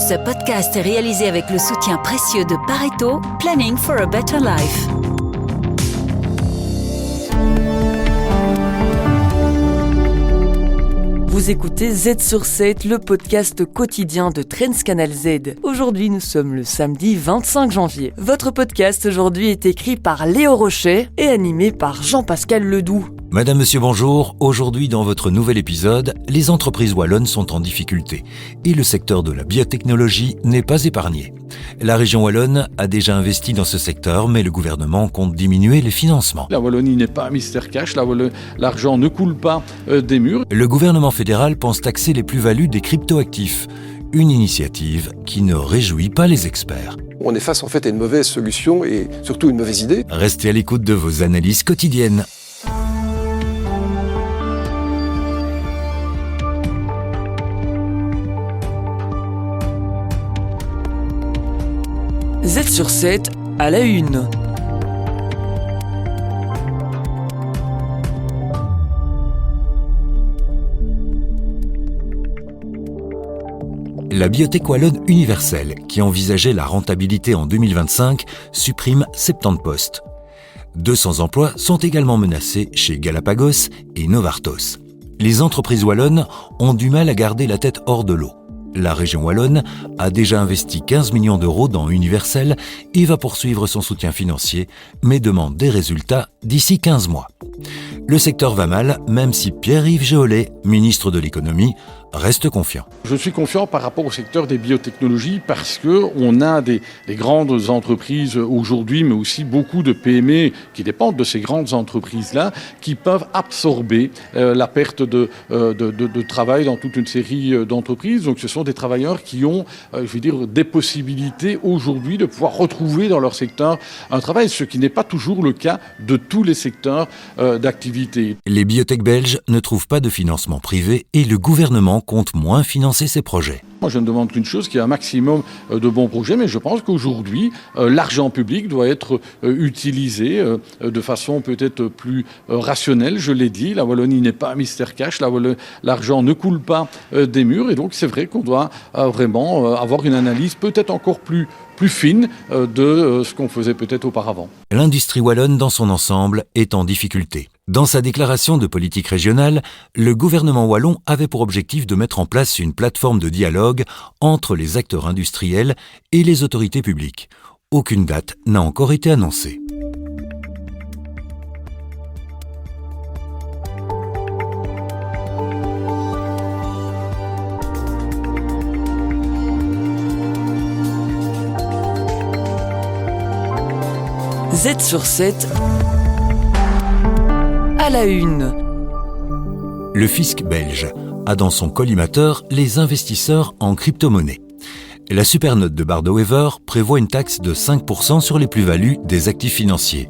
Ce podcast est réalisé avec le soutien précieux de Pareto, Planning for a Better Life. Vous écoutez Z sur 7, le podcast quotidien de Trends Canal Z. Aujourd'hui, nous sommes le samedi 25 janvier. Votre podcast aujourd'hui est écrit par Léo Rochet et animé par Jean-Pascal Ledoux. Madame, monsieur, bonjour. Aujourd'hui, dans votre nouvel épisode, les entreprises wallonnes sont en difficulté et le secteur de la biotechnologie n'est pas épargné. La région wallonne a déjà investi dans ce secteur, mais le gouvernement compte diminuer les financements. La Wallonie n'est pas un mystère cash, l'argent ne coule pas des murs. Le gouvernement fédéral pense taxer les plus-values des cryptoactifs, une initiative qui ne réjouit pas les experts. On est face en fait à une mauvaise solution et surtout une mauvaise idée. Restez à l'écoute de vos analyses quotidiennes. Z sur 7 à la une. La biotech wallonne universelle, qui envisageait la rentabilité en 2025, supprime 70 postes. 200 emplois sont également menacés chez Galapagos et Novartos. Les entreprises wallonnes ont du mal à garder la tête hors de l'eau. La région wallonne a déjà investi 15 millions d'euros dans Universel et va poursuivre son soutien financier, mais demande des résultats d'ici 15 mois. Le secteur va mal, même si Pierre-Yves Géolet, ministre de l'économie, reste confiant. Je suis confiant par rapport au secteur des biotechnologies parce qu'on a des grandes entreprises aujourd'hui, mais aussi beaucoup de PME qui dépendent de ces grandes entreprises-là, qui peuvent absorber la perte de travail dans toute une série d'entreprises. Donc ce sont des travailleurs qui ont, des possibilités aujourd'hui de pouvoir retrouver dans leur secteur un travail, ce qui n'est pas toujours le cas de tous les secteurs d'activité. Les biotech belges ne trouvent pas de financement privé et le gouvernement compte moins financer ces projets. Moi, je ne demande qu'une chose, qu'il y ait un maximum de bons projets, mais je pense qu'aujourd'hui, l'argent public doit être utilisé de façon peut-être plus rationnelle. Je l'ai dit, la Wallonie n'est pas un mystère cash, l'argent ne coule pas des murs, et donc c'est vrai qu'on doit vraiment avoir une analyse peut-être encore plus fine de ce qu'on faisait peut-être auparavant. L'industrie wallonne dans son ensemble est en difficulté. Dans sa déclaration de politique régionale, le gouvernement wallon avait pour objectif de mettre en place une plateforme de dialogue entre les acteurs industriels et les autorités publiques. Aucune date n'a encore été annoncée. Z sur 7 à la une. Le fisc belge a dans son collimateur les investisseurs en crypto-monnaie. La supernote de Bardot-Wever prévoit une taxe de 5% sur les plus-values des actifs financiers.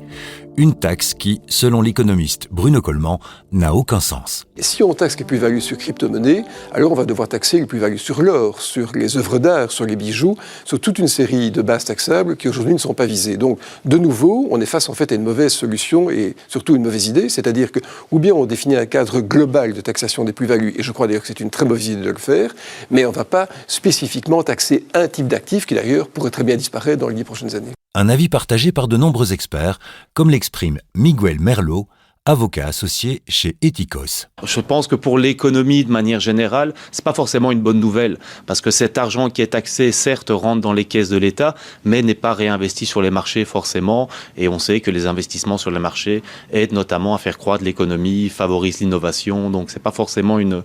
Une taxe qui, selon l'économiste Bruno Coleman, n'a aucun sens. Et si on taxe les plus-values sur crypto-monnaies, alors on va devoir taxer les plus-values sur l'or, sur les œuvres d'art, sur les bijoux, sur toute une série de bases taxables qui aujourd'hui ne sont pas visées. Donc, de nouveau, on est face en fait à une mauvaise solution et surtout une mauvaise idée, c'est-à-dire que ou bien on définit un cadre global de taxation des plus-values, et je crois d'ailleurs que c'est une très mauvaise idée de le faire, mais on ne va pas spécifiquement taxer un type d'actif qui d'ailleurs pourrait très bien disparaître dans les 10 prochaines années. Un avis partagé par de nombreux experts, comme l'exprime Miguel Merlo, avocat associé chez Ethicos. Je pense que pour l'économie de manière générale, c'est pas forcément une bonne nouvelle parce que cet argent qui est taxé, certes, rentre dans les caisses de l'État, mais n'est pas réinvesti sur les marchés forcément. Et on sait que les investissements sur les marchés aident notamment à faire croître l'économie, favorisent l'innovation. Donc c'est pas forcément une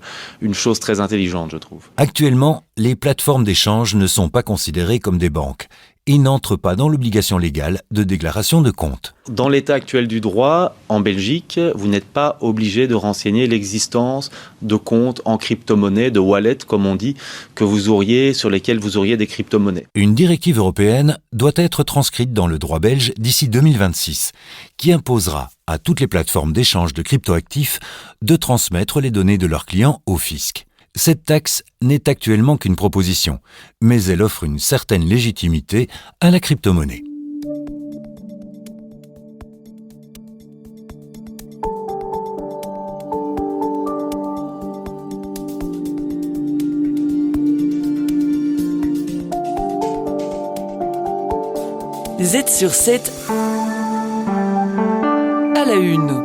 chose très intelligente, je trouve. Actuellement, les plateformes d'échange ne sont pas considérées comme des banques et n'entrent pas dans l'obligation légale de déclaration de compte. Dans l'état actuel du droit, en Belgique, vous n'êtes pas obligé de renseigner l'existence de comptes en crypto-monnaie, de wallets, comme on dit, sur lesquels vous auriez des crypto-monnaies. Une directive européenne doit être transcrite dans le droit belge d'ici 2026, qui imposera à toutes les plateformes d'échange de cryptoactifs de transmettre les données de leurs clients au fisc. Cette taxe n'est actuellement qu'une proposition, mais elle offre une certaine légitimité à la crypto-monnaie. Z sur 7 à la une.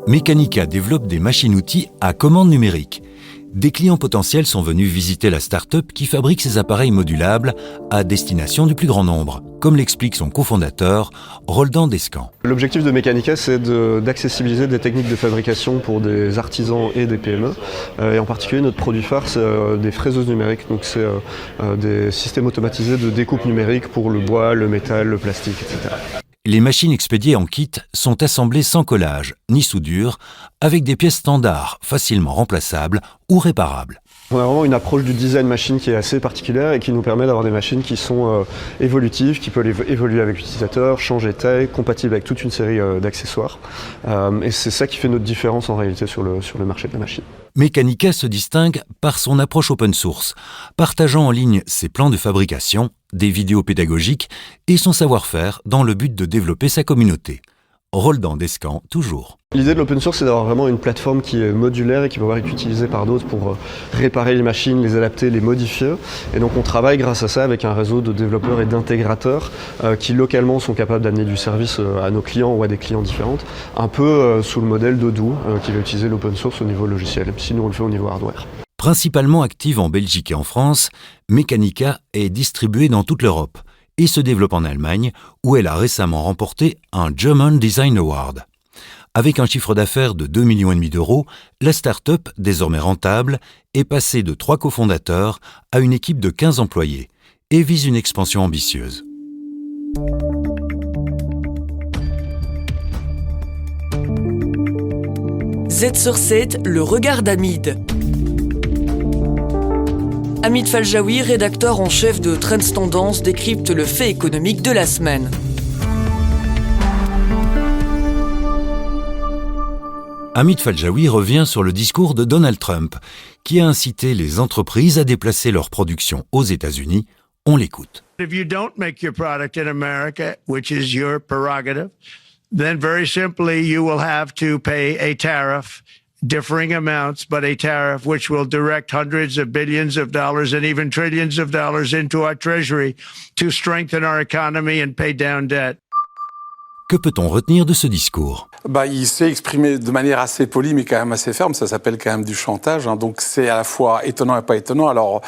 Mecanica développe des machines-outils à commande numérique. Des clients potentiels sont venus visiter la start-up qui fabrique ces appareils modulables à destination du plus grand nombre, comme l'explique son cofondateur, Roldan Descamps. L'objectif de Mecanica, c'est d'accessibiliser des techniques de fabrication pour des artisans et des PME. Et en particulier, notre produit phare, c'est des fraiseuses numériques. Donc, c'est des systèmes automatisés de découpe numérique pour le bois, le métal, le plastique, etc. Les machines expédiées en kit sont assemblées sans collage ni soudure, avec des pièces standards facilement remplaçables ou réparables. On a vraiment une approche du design machine qui est assez particulière et qui nous permet d'avoir des machines qui sont évolutives, qui peuvent évoluer avec l'utilisateur, changer de taille, compatibles avec toute une série d'accessoires. Et c'est ça qui fait notre différence en réalité sur le marché de la machine. Mecanica se distingue par son approche open source, partageant en ligne ses plans de fabrication, des vidéos pédagogiques et son savoir-faire dans le but de développer sa communauté. Roldan Descamps, toujours. L'idée de l'open source, c'est d'avoir vraiment une plateforme qui est modulaire et qui peut pouvoir être utilisée par d'autres pour réparer les machines, les adapter, les modifier. Et donc on travaille grâce à ça avec un réseau de développeurs et d'intégrateurs qui localement sont capables d'amener du service à nos clients ou à des clients différents, un peu sous le modèle d'Odoo qui va utiliser l'open source au niveau logiciel. Sinon on le fait au niveau hardware. Principalement active en Belgique et en France, Mecanica est distribuée dans toute l'Europe et se développe en Allemagne, où elle a récemment remporté un German Design Award. Avec un chiffre d'affaires de 2,5 millions d'euros, la start-up, désormais rentable, est passée de 3 cofondateurs à une équipe de 15 employés et vise une expansion ambitieuse. Z sur 7, le regard d'Hamid. Hamid Faljaoui, rédacteur en chef de Trends Tendance, décrypte le fait économique de la semaine. Hamid Faljaoui revient sur le discours de Donald Trump, qui a incité les entreprises à déplacer leur production aux États-Unis. On l'écoute. If you don't make your product in America, which is your prerogative, then very simply you will have to pay a tariff, differing amounts, but a tariff which will direct hundreds of billions of dollars and even trillions of dollars into our treasury to strengthen our economy and pay down debt. Que peut-on retenir de ce discours ? Il s'est exprimé de manière assez polie, mais quand même assez ferme. Ça s'appelle quand même du chantage. Donc c'est à la fois étonnant et pas étonnant. Alors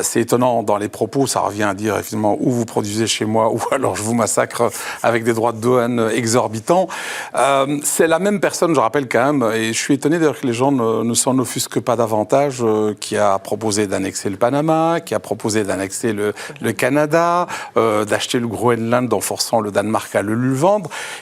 c'est étonnant dans les propos. Ça revient à dire effectivement ou vous produisez chez moi ou alors je vous massacre avec des droits de douane exorbitants. C'est la même personne, je rappelle quand même, et je suis étonné d'ailleurs que les gens ne s'en offusquent pas davantage, qui a proposé d'annexer le Panama, qui a proposé d'annexer le Canada, d'acheter le Groenland en forçant le Danemark à le lui vendre.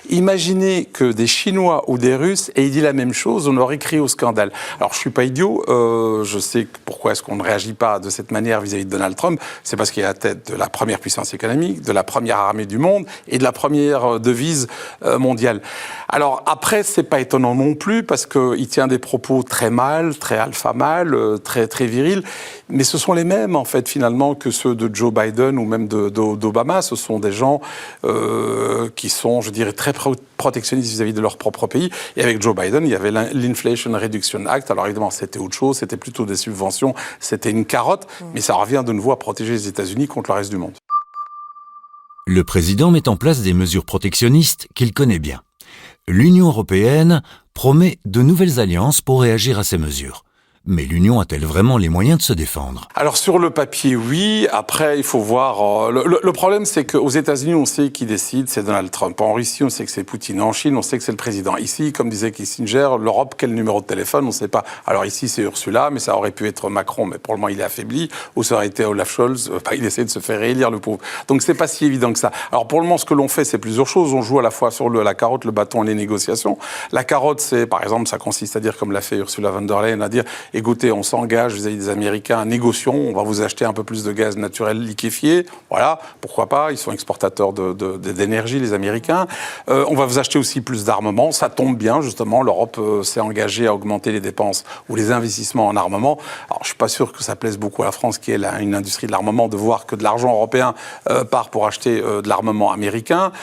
Imaginez que des Chinois ou des Russes aient dit la même chose, on aurait crié au scandale. Alors je suis pas idiot, je sais pourquoi est-ce qu'on ne réagit pas de cette manière vis-à-vis de Donald Trump. C'est parce qu'il est à la tête de la première puissance économique, de la première armée du monde et de la première devise mondiale. Alors après, c'est pas étonnant non plus parce qu'il tient des propos très mâles, très alpha mâles, très très virils. Mais ce sont les mêmes en fait finalement que ceux de Joe Biden ou même d'Obama. Ce sont des gens qui sont, je dirais, très protectionnistes vis-à-vis de leur propre pays. Et avec Joe Biden, il y avait l'Inflation Reduction Act. Alors évidemment, c'était autre chose, c'était plutôt des subventions, c'était une carotte, mais ça revient de nouveau à protéger les États-Unis contre le reste du monde. Le président met en place des mesures protectionnistes qu'il connaît bien. L'Union européenne promet de nouvelles alliances pour réagir à ces mesures. Mais l'Union a-t-elle vraiment les moyens de se défendre ? Alors sur le papier, oui. Après, il faut voir... Le problème, c'est qu'aux États-Unis, on sait qui décide, c'est Donald Trump. En Russie, on sait que c'est Poutine. En Chine, on sait que c'est le président. Ici, comme disait Kissinger, l'Europe, quel numéro de téléphone, on ne sait pas. Alors ici, c'est Ursula, mais ça aurait pu être Macron, mais pour le moment, il est affaibli. Ou ça aurait été Olaf Scholz. Il essaie de se faire réélire, le pauvre. Donc c'est pas si évident que ça. Alors pour le moment, ce que l'on fait, c'est plusieurs choses. On joue à la fois sur la carotte, le bâton et les négociations. La carotte, c'est, par exemple, ça consiste à dire, comme l'a fait Ursula von der Leyen, à dire, écoutez, on s'engage vis-à-vis des Américains, négocions, on va vous acheter un peu plus de gaz naturel liquéfié, voilà, pourquoi pas, ils sont exportateurs d'énergie, les Américains. On va vous acheter aussi plus d'armement, ça tombe bien, justement, l'Europe s'est engagée à augmenter les dépenses ou les investissements en armement. Alors, je suis pas sûr que ça plaise beaucoup à la France, qui est une industrie de l'armement, de voir que de l'argent européen part pour acheter de l'armement américain.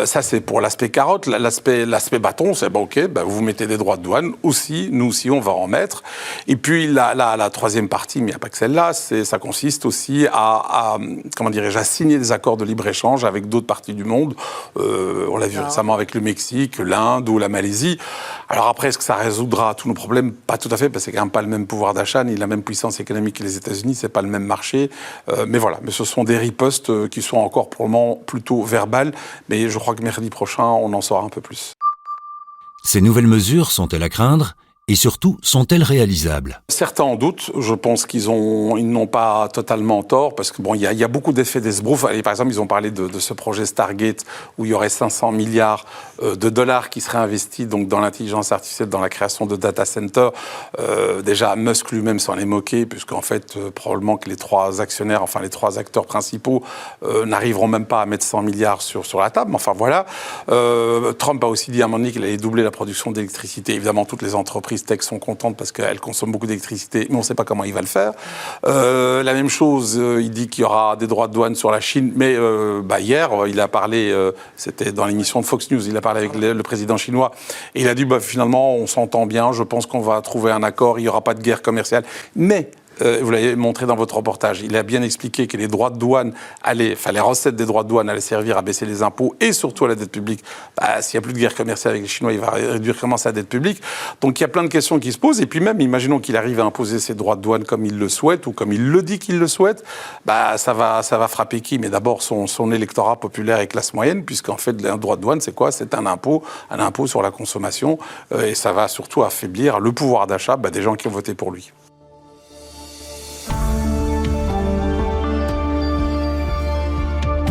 Ça, c'est pour l'aspect carotte. L'aspect bâton, c'est ok, vous mettez des droits de douane aussi, nous aussi, on va en mettre. Et puis la troisième partie, mais il n'y a pas que celle-là, ça consiste aussi à signer des accords de libre-échange avec d'autres parties du monde. On l'a vu récemment avec le Mexique, l'Inde ou la Malaisie. Alors après, est-ce que ça résoudra tous nos problèmes? Pas tout à fait, parce que c'est quand même pas le même pouvoir d'achat, ni la même puissance économique que les États-Unis, c'est pas le même marché. Mais voilà, mais ce sont des ripostes qui sont encore pour le moment plutôt verbales. Mais je crois que mercredi prochain, on en saura un peu plus. Ces nouvelles mesures sont-elles à craindre ? Et surtout, sont-elles réalisables ? Certains en doutent. Je pense qu'ils n'ont pas totalement tort, parce que il y a beaucoup d'effets d'esbrouf. Par exemple, ils ont parlé de ce projet Stargate où il y aurait 500 milliards de dollars qui seraient investis donc dans l'intelligence artificielle, dans la création de data centers. Déjà, Musk lui-même s'en est moqué, puisqu'en fait, probablement que les trois acteurs principaux n'arriveront même pas à mettre 100 milliards sur la table. Enfin voilà. Trump a aussi dit à un moment donné qu'il allait doubler la production d'électricité. Évidemment, toutes les entreprises tech sont contentes parce qu'elles consomment beaucoup d'électricité, mais on ne sait pas comment il va le faire. La même chose, il dit qu'il y aura des droits de douane sur la Chine, mais hier, il a parlé, c'était dans l'émission de Fox News, il a parlé avec le président chinois, et il a dit finalement, on s'entend bien, je pense qu'on va trouver un accord, il n'y aura pas de guerre commerciale, mais... vous l'avez montré dans votre reportage, il a bien expliqué que les droits de douane les recettes des droits de douane allaient servir à baisser les impôts et surtout à la dette publique. S'il n'y a plus de guerre commerciale avec les Chinois, il va réduire comment sa dette publique. Donc il y a plein de questions qui se posent. Et puis même, imaginons qu'il arrive à imposer ses droits de douane comme il le souhaite ou comme il le dit qu'il le souhaite, ça va frapper qui ? Mais d'abord son électorat populaire et classe moyenne, puisqu'en fait, un droit de douane, c'est quoi ? C'est un impôt sur la consommation. Et ça va surtout affaiblir le pouvoir d'achat des gens qui ont voté pour lui.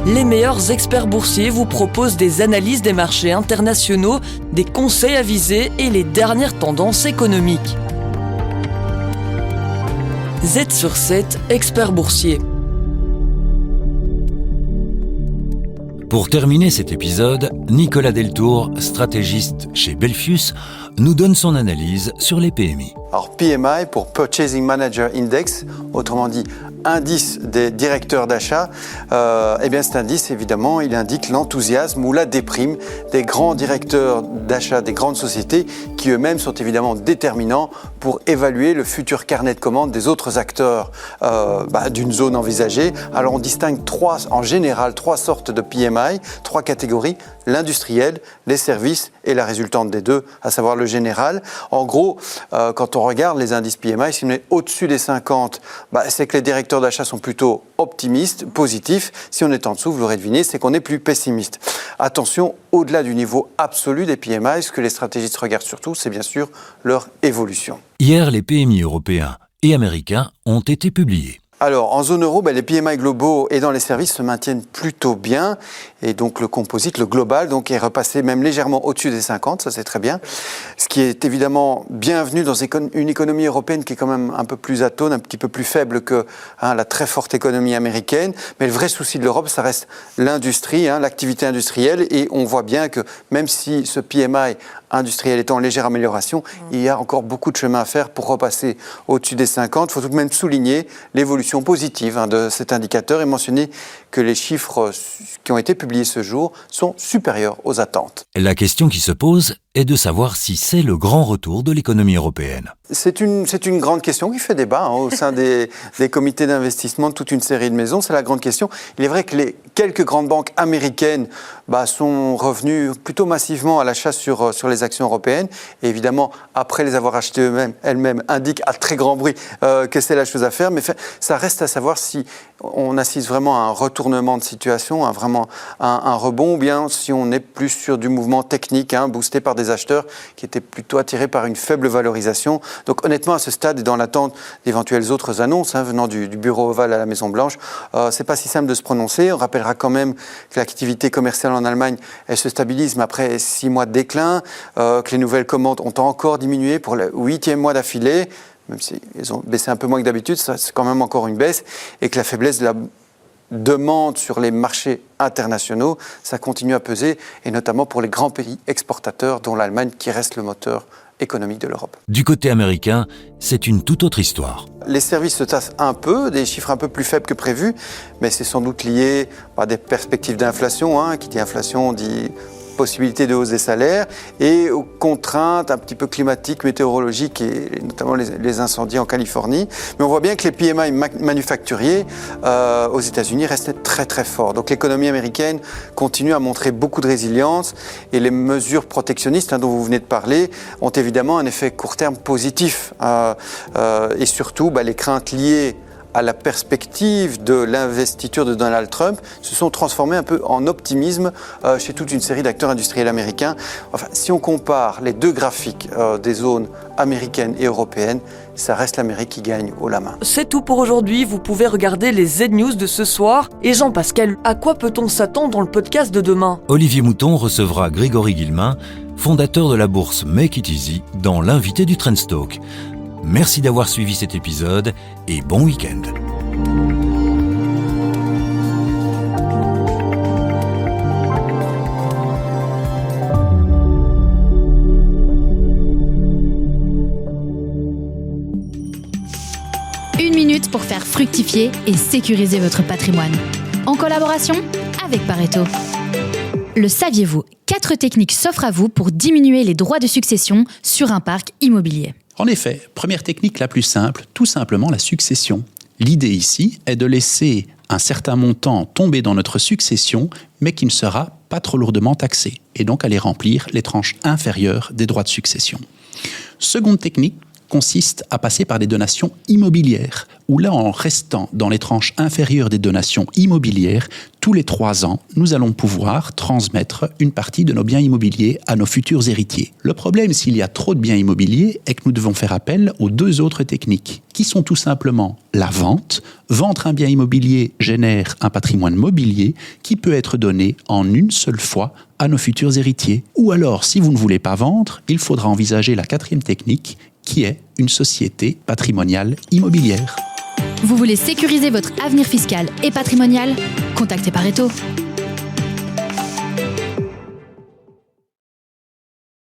Les meilleurs experts boursiers vous proposent des analyses des marchés internationaux, des conseils avisés et les dernières tendances économiques. Z sur 7, expert boursier. Pour terminer cet épisode, Nicolas Deltour, stratégiste chez Belfius, nous donne son analyse sur les PMI. Alors PMI pour Purchasing Manager Index, autrement dit indice des directeurs d'achat, cet indice évidemment il indique l'enthousiasme ou la déprime des grands directeurs d'achat des grandes sociétés qui eux-mêmes sont évidemment déterminants pour évaluer le futur carnet de commandes des autres acteurs d'une zone envisagée. Alors on distingue en général trois sortes de PMI, trois catégories, l'industriel, les services et la résultante des deux, à savoir le général. En gros, quand on regarde les indices PMI, si on est au-dessus des 50, c'est que les directeurs d'achat sont plutôt optimistes, positifs. Si on est en dessous, vous l'aurez deviné, c'est qu'on est plus pessimiste. Attention, au-delà du niveau absolu des PMI, ce que les stratégistes regardent surtout, c'est bien sûr leur évolution. Hier, les PMI européens et américains ont été publiés. Alors, en zone euro, les PMI globaux et dans les services se maintiennent plutôt bien. Et donc, le composite, le global, est repassé même légèrement au-dessus des 50, ça c'est très bien. Ce qui est évidemment bienvenu dans une économie européenne qui est quand même un peu plus atone, un petit peu plus faible que la très forte économie américaine. Mais le vrai souci de l'Europe, ça reste l'industrie, l'activité industrielle. Et on voit bien que même si ce PMI industriel est en légère amélioration, il y a encore beaucoup de chemin à faire pour repasser au-dessus des 50. Il faut tout de même souligner l'évolution positive de cet indicateur et mentionner que les chiffres qui ont été publiés ce jour sont supérieurs aux attentes. La question qui se pose est de savoir si c'est le grand retour de l'économie européenne. C'est une grande question qui fait débat au sein des comités d'investissement de toute une série de maisons. C'est la grande question. Il est vrai que les quelques grandes banques américaines sont revenues plutôt massivement à l'achat sur les actions européennes. Et évidemment, après les avoir achetées elles-mêmes indiquent à très grand bruit que c'est la chose à faire. Mais ça reste à savoir si on assiste vraiment à un retournement de situation, vraiment un rebond, ou bien si on est plus sur du mouvement technique, boosté par des acheteurs qui étaient plutôt attirés par une faible valorisation. Donc honnêtement, à ce stade et dans l'attente d'éventuelles autres annonces venant du bureau ovale à la Maison-Blanche, c'est pas si simple de se prononcer. On rappellera quand même que l'activité commerciale en Allemagne, elle se stabilise, mais après 6 mois de déclin, que les nouvelles commandes ont encore diminué pour le 8e mois d'affilée, même s'ils ont baissé un peu moins que d'habitude, c'est quand même encore une baisse, et que la faiblesse de la demande sur les marchés internationaux, ça continue à peser, et notamment pour les grands pays exportateurs, dont l'Allemagne, qui reste le moteur économique de l'Europe. Du côté américain, c'est une toute autre histoire. Les services se tassent un peu, des chiffres un peu plus faibles que prévu, mais c'est sans doute lié à des perspectives d'inflation. Qui dit inflation dit possibilités de hausse des salaires et aux contraintes un petit peu climatiques, météorologiques et notamment les incendies en Californie. Mais on voit bien que les PMI manufacturiers aux États-Unis restaient très très forts. Donc l'économie américaine continue à montrer beaucoup de résilience et les mesures protectionnistes dont vous venez de parler ont évidemment un effet court terme positif et surtout les craintes liées à la perspective de l'investiture de Donald Trump se sont transformées un peu en optimisme chez toute une série d'acteurs industriels américains. Enfin, si on compare les deux graphiques des zones américaines et européennes, ça reste l'Amérique qui gagne haut la main. C'est tout pour aujourd'hui, vous pouvez regarder les Z-News de ce soir. Et Jean-Pascal, à quoi peut-on s'attendre dans le podcast de demain ? Olivier Mouton recevra Grégory Guillemin, fondateur de la bourse Make It Easy, dans l'invité du Trends Talk. Merci d'avoir suivi cet épisode et bon week-end. Une minute pour faire fructifier et sécuriser votre patrimoine. En collaboration avec Pareto. Le saviez-vous ? 4 techniques s'offrent à vous pour diminuer les droits de succession sur un parc immobilier. En effet, première technique la plus simple, tout simplement la succession. L'idée ici est de laisser un certain montant tomber dans notre succession, mais qui ne sera pas trop lourdement taxé, et donc aller remplir les tranches inférieures des droits de succession. Seconde technique consiste à passer par des donations immobilières, où là, en restant dans les tranches inférieures des donations immobilières, tous les 3 ans, nous allons pouvoir transmettre une partie de nos biens immobiliers à nos futurs héritiers. Le problème, s'il y a trop de biens immobiliers, est que nous devons faire appel aux 2 autres techniques, qui sont tout simplement la vente. Vendre un bien immobilier génère un patrimoine mobilier qui peut être donné en une seule fois à nos futurs héritiers. Ou alors, si vous ne voulez pas vendre, il faudra envisager la 4e technique, qui est une société patrimoniale immobilière. Vous voulez sécuriser votre avenir fiscal et patrimonial ? Contactez Pareto.